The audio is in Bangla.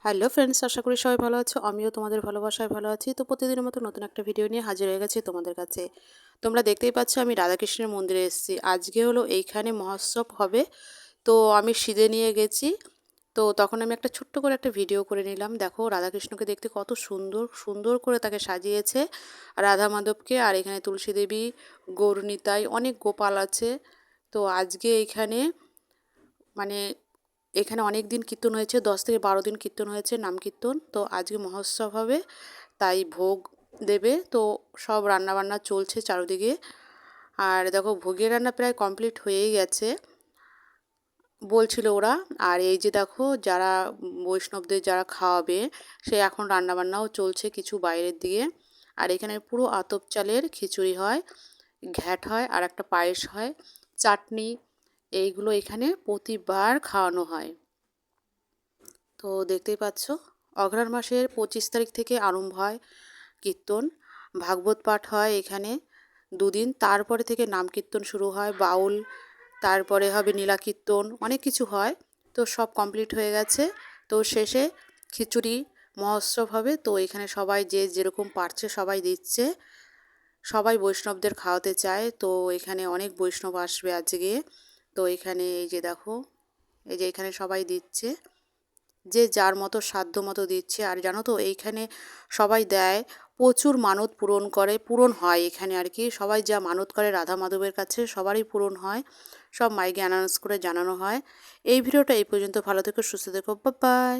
হ্যালো ফ্রেন্ডস, আশা করি সবাই ভালো আছো। আমিও তোমাদের ভালোবাসায় ভালো আছি। তো প্রতিদিনের মতো নতুন একটা ভিডিও নিয়ে হাজির হয়ে গেছি তোমাদের কাছে। তোমরা দেখতেই পাচ্ছ আমি রাধাকৃষ্ণের মন্দিরে এসেছি। আজকে হলো এইখানে মহোৎসব হবে। তো আমি সিদে নিয়ে গেছি। তো তখন আমি একটা ছোট্ট করে একটা ভিডিও করে নিলাম। দেখো রাধাকৃষ্ণকে দেখতে কত সুন্দর সুন্দর করে তাকে সাজিয়েছে, রাধা মাধবকে। আর এখানে তুলসী দেবী, গৌরনিতাই, অনেক গোপাল আছে। তো আজকে এইখানে মানে এখানে অনেক দিন কীর্তন হয়েছে, 10 থেকে 12 দিন কীর্তন হয়েছে, নাম কীর্তন। তো আজকে মহোৎসব হবে, তাই ভোগ দেবে। তো সব রান্নাবান্না চলছে চারিদিকে। আর দেখো ভোগের রান্না প্রায় কমপ্লিট হয়েই গেছে বলছিল ওরা। আর এই যে দেখো যারা বৈষ্ণবদের যারা খাওয়াবে, সে এখন রান্নাবান্নাও চলছে কিছু বাইরের দিকে। আর এখানে পুরো আতপ চালের খিচুড়ি হয়, ঘ্যাট হয়, আর একটা পায়েস হয়, চাটনি। এইগুলো এখানে প্রতিবার খাওয়ানো হয়। তো দেখতেই পাচ্ছ অঘ্রাণ মাসের 25 তারিখ থেকে আরম্ভ হয় কীর্তন। ভাগবত পাঠ হয় এখানে 2 দিন। তারপরে থেকে নাম কীর্তন শুরু হয়, বাউল, তারপরে হবে নীলা কীর্তন, অনেক কিছু হয়। তো সব কমপ্লিট হয়ে গেছে। তো শেষে খিচুড়ি মহোৎসব হবে। তো এখানে সবাই যে যেরকম পারছে সবাই দিচ্ছে। সবাই বৈষ্ণবদের খাওয়াতে চায়। তো এখানে অনেক বৈষ্ণব আসবে আজকে। তো এখানে এই যে দেখো, এই যে এখানে সবাই দিচ্ছে, যে যার মতো সাধ্য মতো দিচ্ছে। আর জানো তো এইখানে সবাই দেয়, প্রচুর মানত পূরণ করে, পূরণ হয় এখানে আর কি। সবাই যা মানত করে রাধা মাধবের কাছে সবারই পূরণ হয়। সব মাইকে অ্যানাউন্স করে জানানো হয়। এই ভিডিওটা এই পর্যন্ত। ভালো থেকো, সুস্থ থেকো, বাই বাই।